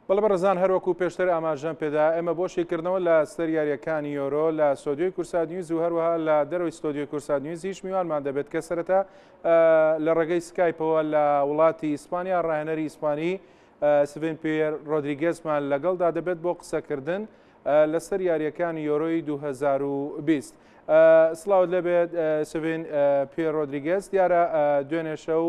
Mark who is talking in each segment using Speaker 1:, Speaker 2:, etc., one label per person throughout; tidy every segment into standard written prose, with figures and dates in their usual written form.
Speaker 1: بەڵێ بەڕێزان هەروەکو پێشتر ئاماژەم پێدا ئێمە بۆ شێکردنەوە لە سەر یاریەکانی یۆرۆ لە ستۆدیۆی کورسات نیوز و هەروەها لە دەرەوەی ستۆدیۆی کورسات نیوز هیچ میوانمان دەبێت کە سەرەتا لە ڕێگەی سکایپەوە لە وڵاتی ئیسپانیا ڕاهێنەری ئیسپانی سڤین پێر ڕۆدریگێزمان لەگەڵدا دەبێت بۆ قسەکردن لەسەر یاریەکانی یۆرۆی 2020. سڵاوت لەبێت سڤین پێر ڕۆدریگێز دیارە دوێنێ شەو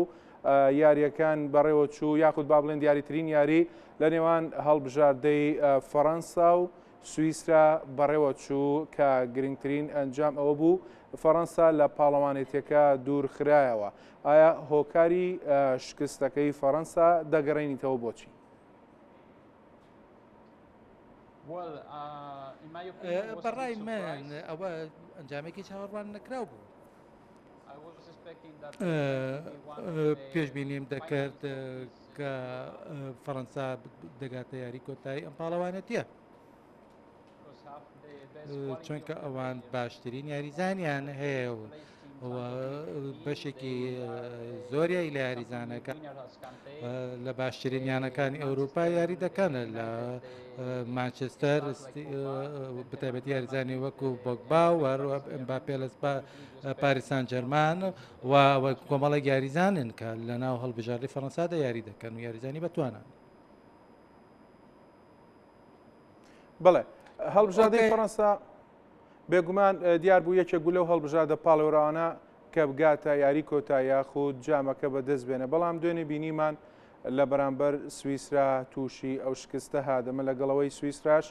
Speaker 1: یاریەکان بەڕێوە چوو یاخود با بڵێن دیاریترین یاری لە نێوان هەڵبژاردەی فەڕەنسا و سوئیسرا بەڕێوە چوو کە گرنگترین ئەنجام ئەوە بوو فەڕەنسا لە پاڵەوانێتیەکە دوورخرایەوە. ئایا هۆکاری شکستەکەی فەڕەنسا دەگەڕێنیتەوە بۆچی؟
Speaker 2: بەڕای من ئەوە ئەنجامێکی چاوەڕوان نەکراو بوو. پێشبینیم دەکرد کە فەڕەنسا دەگاتە یاری کۆتایی ئەم پاڵەوانێتیە چونکە ئەوان باشترین یاریزانیان هەیە و بەشێکی زۆریای لە یاریزانەکە لە باشترین یانەکانی ئەوروپا یاری دەکەن لە مانچستەر بەتایبەتی یاریزانی وەکو بۆگبا و ئەمباپێ لە پاریسان جەرمان و کۆمەڵی یاریزانن کە لە ناو هەڵبژاردی فەڕەنسادا یاری دەکەن و یاریزانی بەتوانن.
Speaker 1: بڵێ هەڵبژاردەی فەڕەنسا بێگومان دیار بوو یەکێک بوو لەو هەڵبژاردە پاڵێوراوانە کە بگاتە یاری کۆتایی خود جامەکە بەدەست بێنە، بەڵام دوێنێ بینیمان لە بەرامبەر سوئیسرا تووشی ئەو شکستە هادەمە لەگەڵەوەی سوئیسراش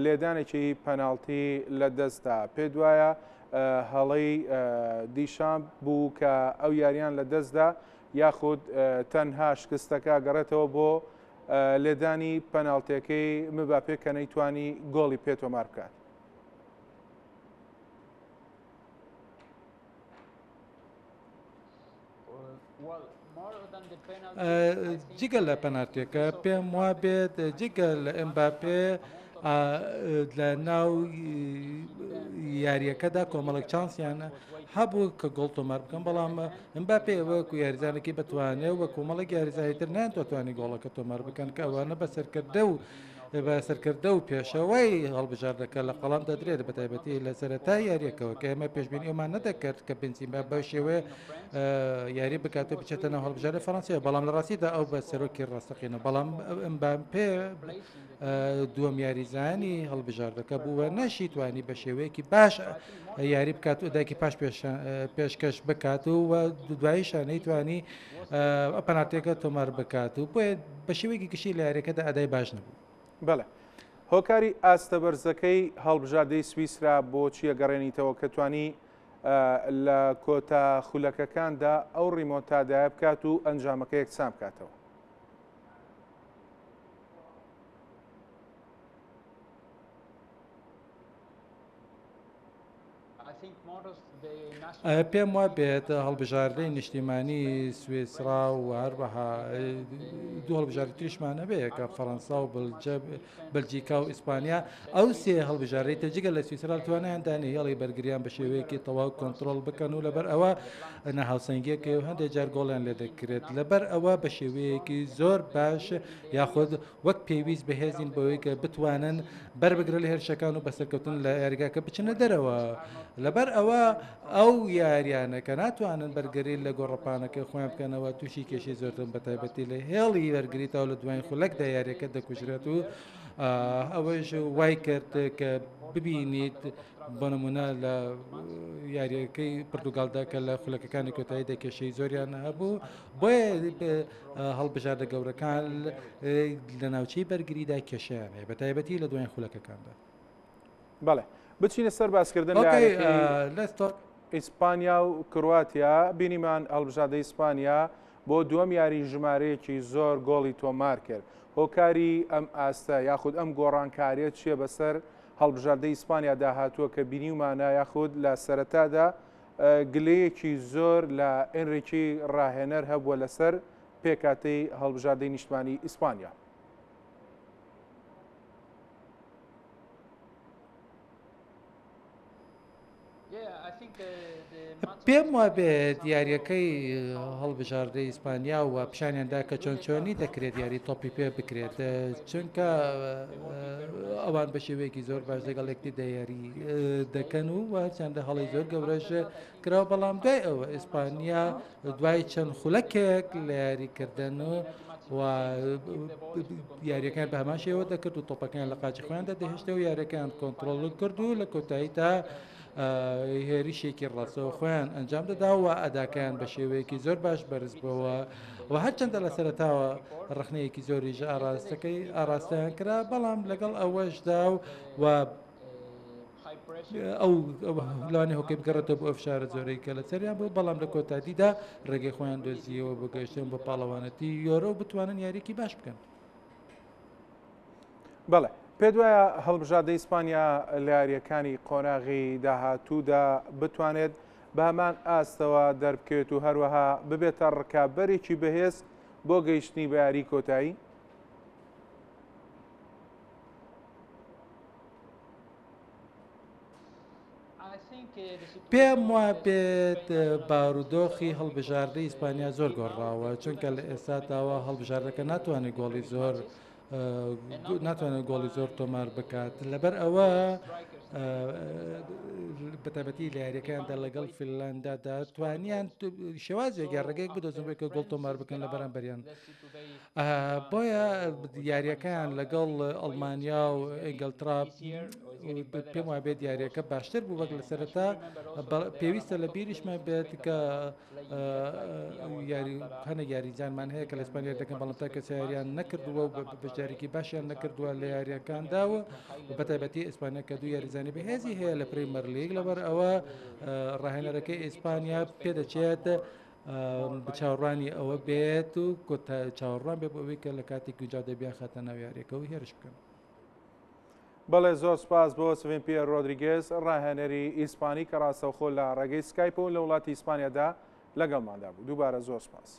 Speaker 1: لێدانێکی پەناڵتی لە دەستدا. پێ دوایە هەڵەی دیشان بوو کە ئەو یاریان لە دەستدا یاخود تەنها شکستەکە گەڕێتەوە بۆ لێدانی پەناڵتیەکەی مباپێ کە نەیتوانی گۆڵی پێتۆمار بکات.
Speaker 2: جگەل لە پەنارتیەکە پێم وا بێت جگەل لە ئەمباپێ لە ناو یاریەکەدا کۆمەڵک چانسیانە هەبوو کە گۆڵ تۆمار بکەم، بەڵام ئەمباپێ وەکو یاریزانێکی بتوانێت وە کۆمەڵک یاریزانیتر ناتوانانی گۆڵەکە تۆمار بکەن کە ئەوانە بە سەرکردە و پێشەوەی هەڵبژاردەکە لە قەڵام دەدرێت بەتایبەتی لە سەرەتای یاریەکەەوە کە ئێمە پێشبینی ئەومان نەدەکرد کە بنزیما بە شێوەیە یاری بکاتەوە بچێتە ناو هەڵبژاردە فەڕەنسا، بەڵام لە ڕاستیدا ئەو بە سەرۆکی ڕاستەقینە، بەڵام ئەمباپێ دووەم یاریزانی هەڵبژاردەکە بووە نەشی توانی بە شێوەیەکی باش یاری بکات و دایکی پاش پێشکەش بکات و دواییشان نەیتوانی پەنارتیەکە تۆمار بکات و بۆیە بە شێوەیەکی گشتی لە یاریەکەدا ئەدای باش نەبوو.
Speaker 1: بەڵێ هۆکاری ئاستە بەرزەکەی هەڵبژاردەی سوئیسرا بۆچیە گەڕێنیتەوە کە توانی لە کۆتا خولەکەکاندا ئەو ڕیمۆنتادایە بکات و ئەنجامەکە یەکسان بکاتەوە؟
Speaker 2: پێم وا بێت هەڵبژاردەی نیشتیمانی سوێسرا و هەروەها دوو هەڵبژاردی تریشمانە بێ کە فەڕەنسا و بەلجیکا و ئیسپانیا ئەو سێ هەڵبژاردەی تەجگە لە سوئیسرا توانیاندانی هێڵی بەرگریان بە شێوەیەکی تەواو کۆنتترۆل بکەن و لەبەر ئەوە نەهاوسەنگیەکە و هەندێک جار گۆڵیان لێ دەکرێت لەبەر ئەوە بە شێوەیەکی زۆر باش یاخود وەک پێویست بەهێزین بەوەی کە بتوانن بربگرە لە هێرشەکان و بەسەرکەوتن لە یاریگاکە بچنە دەرەوە. لەبەر ئەوە ئەو یاریانە کە ناتوانن بەرگری لە گۆڕپانەکە خۆیان بکەنەوە تووشی کێشی زۆرتر بەتایبەتی لە هێڵی وەرگریتەوە لە دوای خولەکدا یاریەکە دەکوژرێت و ئەوەش وای کرد کە ببینیت بۆ نمونە لە یاریەکەی پرتوگالدا کە لە خولەکەکانی کۆتایی دەکێشەی زۆریان هەبوو بۆیە هەڵبژاردە گەورەکان لە ناوچەی بەرگریدا کێشیان هەیە بەتایبەتی لە دوای خولەکەکاندا.
Speaker 1: بەڵێ بچینە سەر باسکردن ئیسپانیا و کرواتیا. بینیمان هەڵبژاردەی ئیسپانیا بۆ دووەم یاری ژمارەیەکی زۆر گۆڵی تۆمار کرد. هۆکاری ئەم ئاستە یاخود ئەم گۆڕانکاریە چیە بەسەر هەڵبژاردەی ئیسپانیا داهاتووە کە بینیمانە یاخود لە سەرەتادا گلەیەکی زۆر لە ئێنریکی ڕاهێنەر هەبووە لەسەر پێکاتەی هەڵبژاردەی نیشتمانی ئیسپانیا؟
Speaker 2: پێم وابێت دیارەکەی هەڵبژاردەی ئیسپانیا و پیشانیاندا کە چۆنی دەکرێت دیاری تۆپی پێ بکرێت چونکە ئەوان بە شێوەیەکی زۆر باش لەگەڵ یەکتی دیاری دەکەن و چەندە هەڵی زۆر گەورەش کراوە بەڵام دوای ئەوە ئیسپانیا دوای چەند خولەکێک لە یاریکردن و یاریەکان بە هەمان شێوە دەکرد و تۆپەکان لە قاچی خۆیان دەهێشتە و یاریەکان کۆنتترۆل کرد و لە کۆتایی تا هێریشێکی ڕاستەوە خۆیان ئەنجام دەدا و ئەداکەیان بە شێوەیەکی زۆر باش بەرز بەوە و هەرچەندە لە سەرتاوە ڕخنەیەکی زۆریژ ئاراستەکەی ئاراستیان کرا بەڵام لەگەڵ ئەوەشدا و ئەو لەوانی هۆکەی بگەڕێتەوە بۆ ئەفشارە زۆرەی کە لە سەریان بوو بەڵام لە کۆتادیدا ڕێگەی خۆیان دۆزیەوە بۆ گەشتن بە پاڵەوانەتی یۆرە و بتوانن یاریکی باش بکەن.
Speaker 1: بەڵێ پێ وایە هەڵبژاردەی ئیسپانیا لە یاریەکانی قۆناغی داهاتوودا بتوانێت بە هەمان ئاستەوە دەربکەوێت و هەروەها ببێتە ڕکابەرێکی بەهێز بۆ گەیشتنی بە یاری کۆتایی؟
Speaker 2: پێم وابێت بارودۆخی هەڵبژاردەی ئیسپانیا زۆر گۆڕاوە چونکە لە ئێستاداوە هەڵبژاردەکە ناتوانێت گۆڵی زۆر تۆمار بکات لەبەر ئەوە بەتابەتی لە یاریەکاندا لەگەڵ فینلاندادا توانیان شێوازێکی ڕێگەیەک بدۆزن بێت کە گۆڵ تۆمار بکەن لە بەرامبەریان بۆیە یاریەکان لەگەڵ ئەڵمانیا و ئینگلترا پێم وابێت یاریەکە باشتر بوو وەک لە سەرەتا پێویستە لە بیریشمان بێت کە هەنە یاریجانمان هەیە کە لە ئیسپانیا دەکەن بەڵام تا کەس یاریان نەکردووە و بەشداریکی باشیان نەکردووە لە یاریەکانداوە و بەتایبەتی ئیسپانیا کە دوو یاریزانی بەهێزی هەیە لە پرەیمەر لیگ لەبەر ئەوە ڕاهێنەرەکەی ئیسپانیا پێدەچێت بچاوەڕوانی ئەوە بێت و چاوەڕوان بێ بۆ ئەوەی کە لە کاتێک گونجاو دەبیان خاتە ناو یاریەکەەوە هێرش بکەن.
Speaker 1: بەڵێ زۆر سپاس بۆ سڤین پێر ڕۆدریگێز ڕاهێنەری ئیسپانی کە ڕاستەوخۆ لە ڕێگەی سکایپ و لە وڵاتی ئیسپانیادا لەگەڵماندا بوو. دووبارە زۆر سپاس.